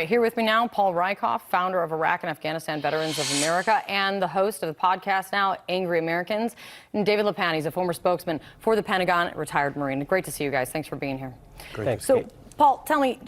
right, here with me now, Paul Rieckhoff, founder of Iraq and Afghanistan Veterans of America and the host of the podcast now, Angry Americans. And David LaPanne, he's a former spokesman for the Pentagon, retired Marine. Great to see you guys. Thanks for being here. Great. Thanks, so, Kate. Paul, tell me,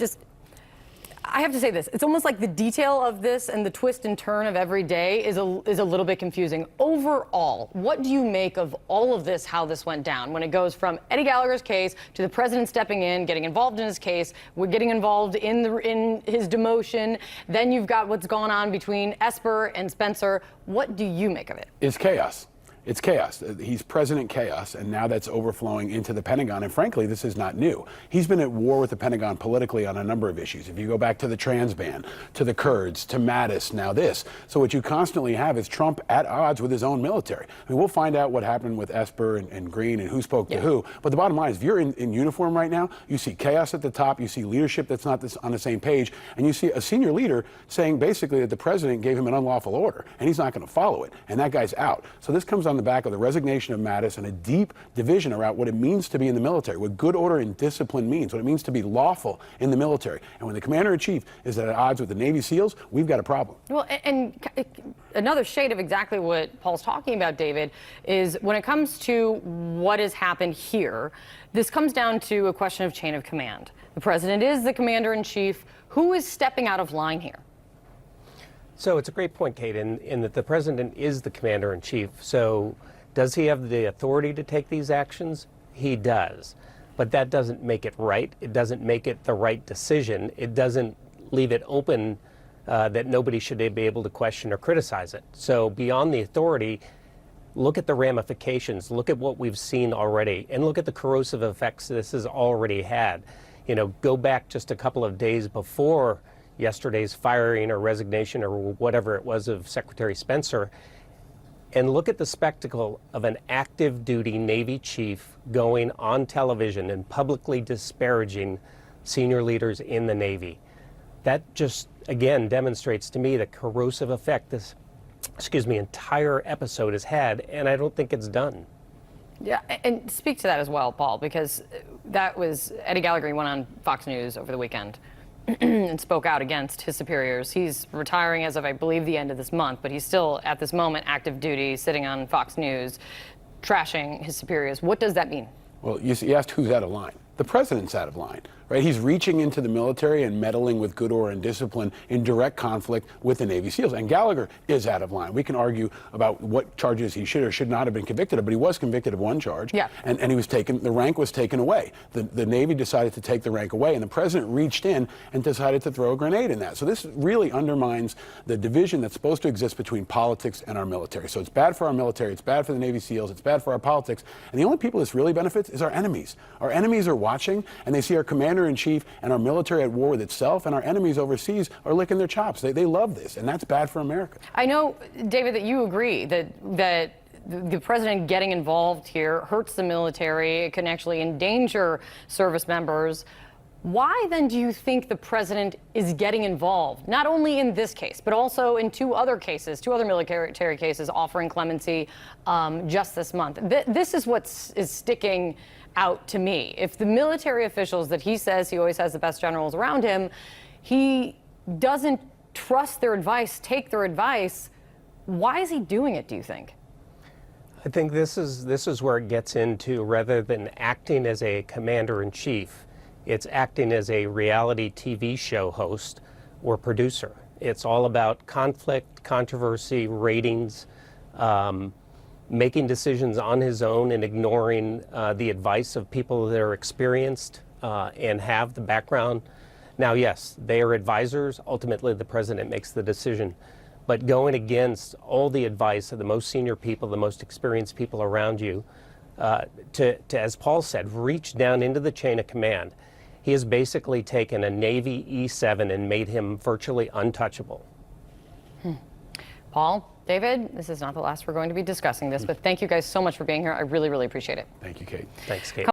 I have to say this. It's almost like the detail of this and the twist and turn of every day is a little bit confusing. Overall, what do you make of all of this, how this went down, when it goes from Eddie Gallagher's case to the president stepping in, getting involved in his case, we're getting involved in his demotion, then you've got what's gone on between Esper and Spencer. What do you make of it? It's chaos. It's chaos. He's President Chaos, and now that's overflowing into the Pentagon. And frankly, this is not new. He's been at war with the Pentagon politically on a number of issues. If you go back to the trans ban, to the Kurds, to Mattis, now this. So what you constantly have is Trump at odds with his own military. I mean, we'll find out what happened with Esper and Green and who spoke to who. But the bottom line is, if you're in uniform right now, you see chaos at the top, you see leadership that's not on the same page, and you see a senior leader saying basically that the president gave him an unlawful order, and he's not going to follow it. And that guy's out. So this comes on the back of the resignation of Mattis and a deep division around what it means to be in the military, what good order and discipline means, what it means to be lawful in the military. And when the commander-in-chief is at odds with the Navy SEALs, we've got a problem. Well, and another shade of exactly what Paul's talking about, David, is when it comes to what has happened here, this comes down to a question of chain of command. The president is the commander-in-chief. Who is stepping out of line here? So it's a great point, Kate, in that the president is the commander-in-chief. So does he have the authority to take these actions? He does. But that doesn't make it right. It doesn't make it the right decision. It doesn't leave it open that nobody should be able to question or criticize it. So beyond the authority, look at the ramifications. Look at what we've seen already. And look at the corrosive effects this has already had. You know, go back just a couple of days before yesterday's firing or resignation or whatever it was of Secretary Spencer, and look at the spectacle of an active duty Navy chief going on television and publicly disparaging senior leaders in the Navy. That just, again, demonstrates to me the corrosive effect this, entire episode has had, and I don't think it's done. Yeah, and speak to that as well, Paul, because that was Eddie Gallagher. He went on Fox News over the weekend and spoke out against his superiors. He's retiring as of, I believe, the end of this month, but he's still, at this moment, active duty, sitting on Fox News, trashing his superiors. What does that mean? Well, you asked who's out of line. The president's out of line, right? He's reaching into the military and meddling with good order and discipline in direct conflict with the Navy SEALs. And Gallagher is out of line. We can argue about what charges he should or should not have been convicted of, but he was convicted of one charge. Yeah. And he was taken, the rank was taken away. The Navy decided to take the rank away, and the president reached in and decided to throw a grenade in that. So this really undermines the division that's supposed to exist between politics and our military. So it's bad for our military, it's bad for the Navy SEALs, it's bad for our politics. And the only people this really benefits is our enemies. Our enemies are watching, and they see our commander-in-chief and our military at war with itself, and our enemies overseas are licking their chops. They love this, and that's bad for America. I know, David, that you agree that the president getting involved here hurts the military. It can actually endanger service members. Why then do you think the president is getting involved, not only in this case, but also in two other military cases offering clemency just this month? This is what is sticking out to me. If the military officials that he says he always has the best generals around him, he doesn't trust their advice, take their advice, why is he doing it, do you think? I think this is where it gets into, rather than acting as a commander-in-chief, it's acting as a reality TV show host or producer. It's all about conflict, controversy, ratings, making decisions on his own and ignoring the advice of people that are experienced and have the background. Now, yes, they are advisors. Ultimately, the president makes the decision. But going against all the advice of the most senior people, the most experienced people around you, to, as Paul said, reach down into the chain of command. He has basically taken a Navy E-7 and made him virtually untouchable. Paul, David, this is not the last we're going to be discussing this, but thank you guys so much for being here. I really, really appreciate it. Thank you, Kate. Thanks, Kate.